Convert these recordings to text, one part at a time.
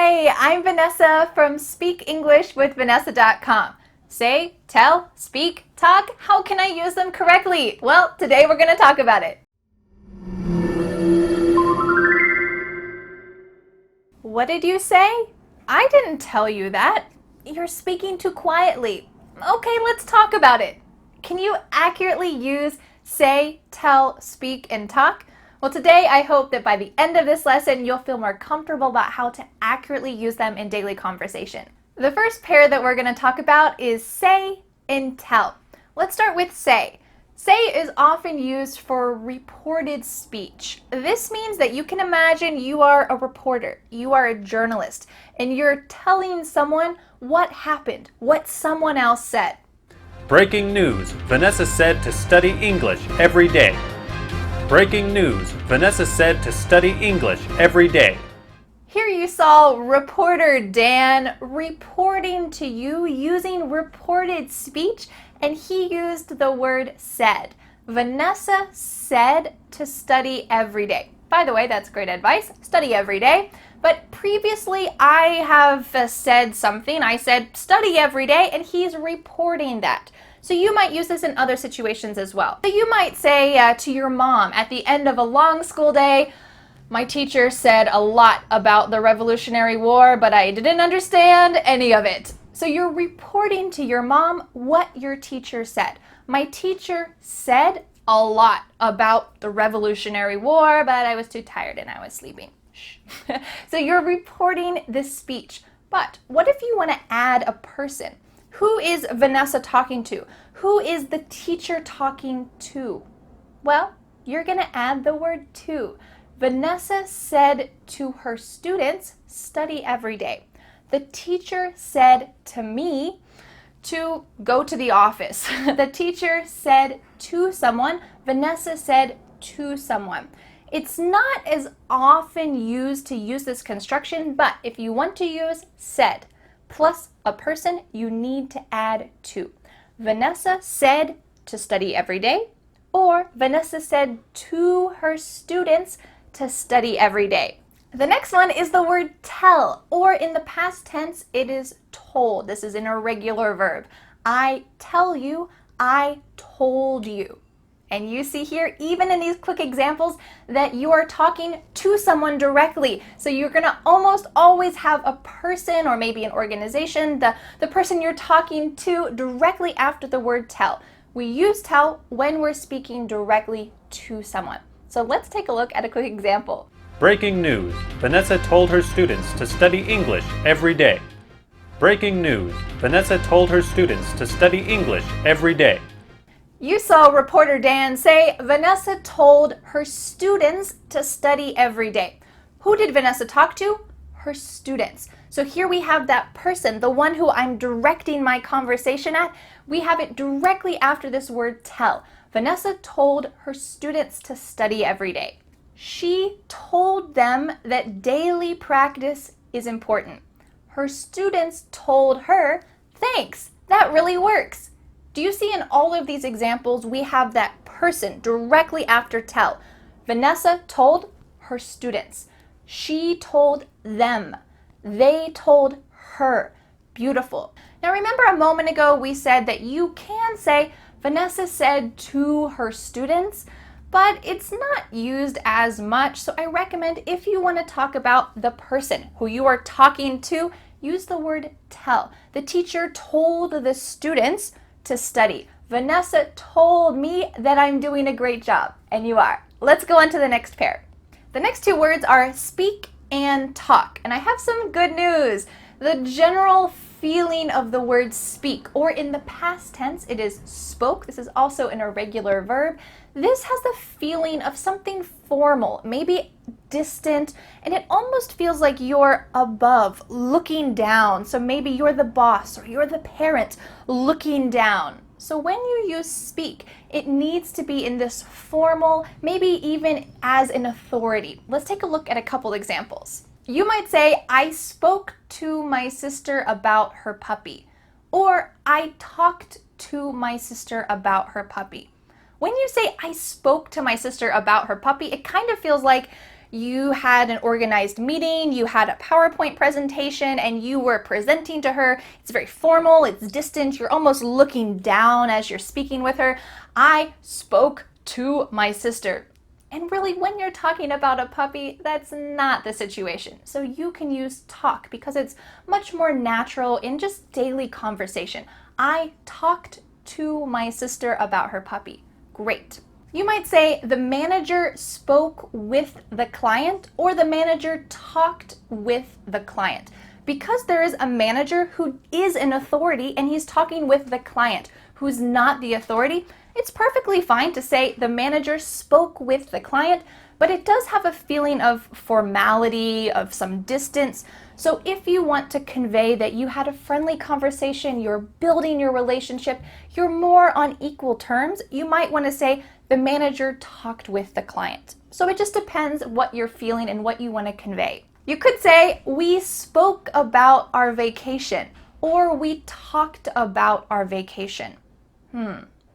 Hey, I'm Vanessa from SpeakEnglishWithVanessa.com. Say, tell, speak, talk. How can I use them correctly? Well, today we're going to talk about it. What did you say? I didn't tell you that. You're speaking too quietly. Okay, let's talk about it. Can you accurately use say, tell, speak, and talk? Well, today I hope that by the end of this lesson, you'll feel more comfortable about how to accurately use them in daily conversation. The first pair that we're going to talk about is say and tell. Let's start with say. Say is often used for reported speech. This means that you can imagine you are a reporter, you are a journalist, and you're telling someone what happened, what someone else said. Breaking news, Vanessa said to study English every day. Breaking news, Vanessa said to study English every day. Here you saw reporter Dan reporting to you using reported speech, and he used the word said. Vanessa said to study every day. By the way, that's great advice. Study every day. But previously, I have said something. I said study every day, and he's reporting that. So you might use this in other situations as well. So you might say to your mom at the end of a long school day, my teacher said a lot about the Revolutionary War, but I didn't understand any of it. So you're reporting to your mom what your teacher said. My teacher said a lot about the Revolutionary War, but I was too tired and I was sleeping. So you're reporting this speech. But what if you want to add a person? Who is Vanessa talking to? Who is the teacher talking to? Well, you're going to add the word to. Vanessa said to her students, study every day. The teacher said to me to go to the office. The teacher said to someone, Vanessa said to someone. It's not as often used to use this construction, but if you want to use said plus a person, you need to add to. Vanessa said to study every day, or Vanessa said to her students to study every day. The next one is the word tell, or in the past tense, it is told. This is an irregular verb. I tell you, I told you. And you see here, even in these quick examples, that you are talking to someone directly. So you're going to almost always have a person or maybe an organization, the person you're talking to directly after the word tell. We use tell when we're speaking directly to someone. So let's take a look at a quick example. Breaking news, Vanessa told her students to study English every day. Breaking news, Vanessa told her students to study English every day. You saw reporter Dan say, Vanessa told her students to study every day. Who did Vanessa talk to? Her students. So here we have that person, the one who I'm directing my conversation at. We have it directly after this word tell. Vanessa told her students to study every day. She told them that daily practice is important. Her students told her, thanks, that really works. Do you see in all of these examples, we have that person directly after tell. Vanessa told her students. She told them. They told her. Beautiful. Now remember a moment ago we said that you can say Vanessa said to her students, but it's not used as much. So I recommend if you want to talk about the person who you are talking to, use the word tell. The teacher told the students to study. Vanessa told me that I'm doing a great job, and you are. Let's go on to the next pair. The next two words are speak and talk, and I have some good news. The general feeling of the word speak, or in the past tense, it is spoke. This is also an irregular verb. This has the feeling of something formal, maybe distant, and it almost feels like you're above, looking down. So maybe you're the boss or you're the parent looking down. So when you use speak, it needs to be in this formal, maybe even as an authority. Let's take a look at a couple examples. You might say, I spoke to my sister about her puppy, or I talked to my sister about her puppy. When you say, I spoke to my sister about her puppy, it kind of feels like you had an organized meeting, you had a PowerPoint presentation, and you were presenting to her. It's very formal, it's distant, you're almost looking down as you're speaking with her. I spoke to my sister. And really, when you're talking about a puppy, that's not the situation. So you can use talk because it's much more natural in just daily conversation. I talked to my sister about her puppy. Great. You might say the manager spoke with the client or the manager talked with the client. Because there is a manager who is an authority and he's talking with the client who's not the authority, it's perfectly fine to say the manager spoke with the client, but it does have a feeling of formality, of some distance. So if you want to convey that you had a friendly conversation, you're building your relationship, you're more on equal terms, you might want to say the manager talked with the client. So it just depends what you're feeling and what you want to convey. You could say, we spoke about our vacation, or we talked about our vacation.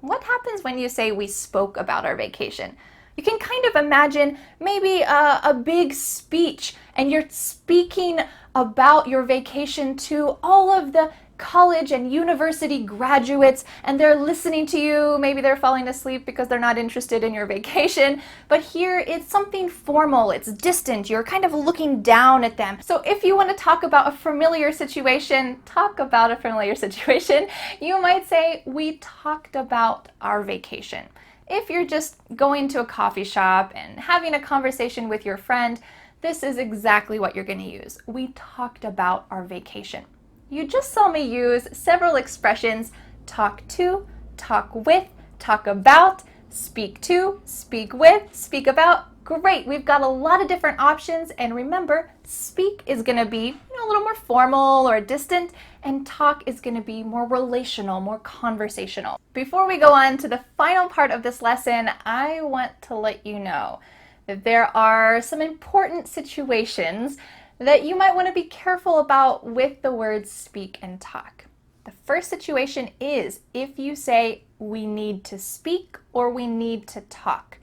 What happens when you say we spoke about our vacation? You can kind of imagine maybe a big speech and you're speaking about your vacation to all of the college and university graduates and they're listening to you. Maybe they're falling asleep because they're not interested in your vacation. But here it's something formal, it's distant, you're kind of looking down at them. So if you want to talk about a familiar situation, talk about a familiar situation, you might say, we talked about our vacation. If you're just going to a coffee shop and having a conversation with your friend, this is exactly what you're going to use. We talked about our vacation. You just saw me use several expressions: talk to, talk with, talk about, speak to, speak with, speak about. Great, we've got a lot of different options, and remember, speak is going to be a little more formal or distant, and talk is going to be more relational, more conversational. Before we go on to the final part of this lesson, I want to let you know that there are some important situations that you might want to be careful about with the words speak and talk. The first situation is if you say we need to speak or we need to talk.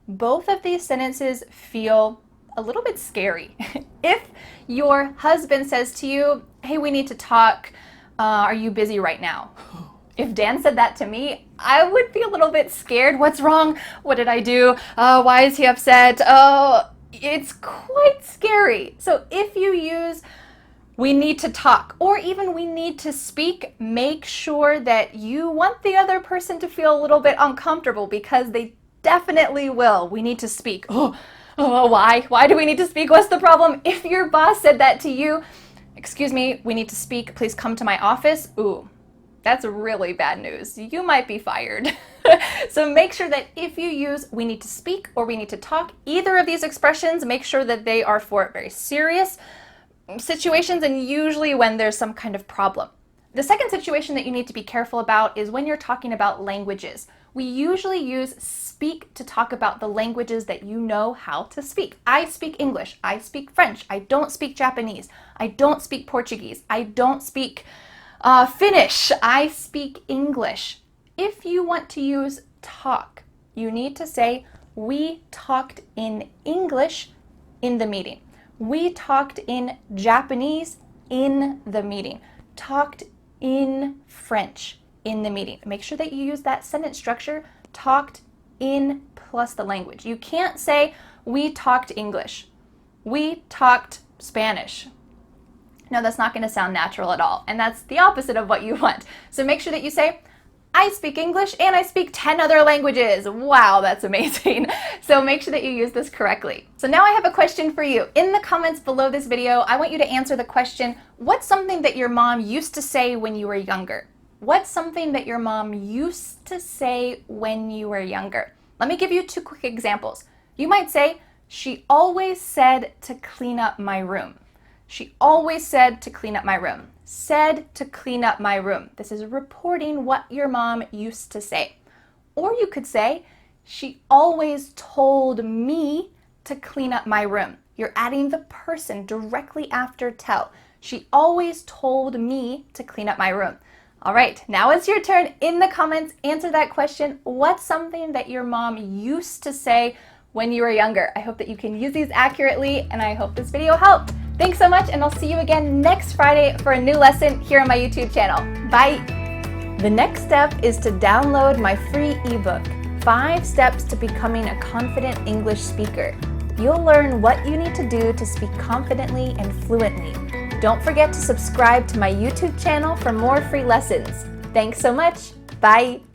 Both of these sentences feel a little bit scary. If your husband says to you, hey, we need to talk, are you busy right now? If Dan said that to me, I would be a little bit scared. What's wrong? What did I do? Why is he upset? Oh, it's quite scary. So if you use we need to talk or even we need to speak, make sure that you want the other person to feel a little bit uncomfortable because they definitely will. We need to speak. Oh, why? Why do we need to speak? What's the problem? If your boss said that to you, excuse me, we need to speak, please come to my office. Ooh, that's really bad news. You might be fired. So make sure that if you use we need to speak or we need to talk, either of these expressions, make sure that they are for very serious situations and usually when there's some kind of problem. The second situation that you need to be careful about is when you're talking about languages. We usually use speak to talk about the languages that you know how to speak. I speak English. I speak French. I don't speak Japanese. I don't speak Portuguese. I don't speak Finnish. I speak English. If you want to use talk, you need to say, we talked in English in the meeting. We talked in Japanese in the meeting. Talked in French in the meeting. Make sure that you use that sentence structure, talked in plus the language. You can't say, we talked English. We talked Spanish. No, that's not going to sound natural at all. And that's the opposite of what you want. So make sure that you say, I speak English and I speak 10 other languages. Wow, that's amazing. So make sure that you use this correctly. So now I have a question for you. In the comments below this video, I want you to answer the question, what's something that your mom used to say when you were younger? What's something that your mom used to say when you were younger? Let me give you 2 quick examples. You might say, she always said to clean up my room. She always said to clean up my room. Said to clean up my room. This is reporting what your mom used to say. Or you could say, she always told me to clean up my room. You're adding the person directly after tell. She always told me to clean up my room. All right, now it's your turn. In the comments, answer that question. What's something that your mom used to say when you were younger. I hope that you can use these accurately, and I hope this video helped. Thanks so much, and I'll see you again next Friday for a new lesson here on my YouTube channel. Bye! The next step is to download my free ebook, 5 Steps to Becoming a Confident English Speaker. You'll learn what you need to do to speak confidently and fluently. Don't forget to subscribe to my YouTube channel for more free lessons. Thanks so much. Bye!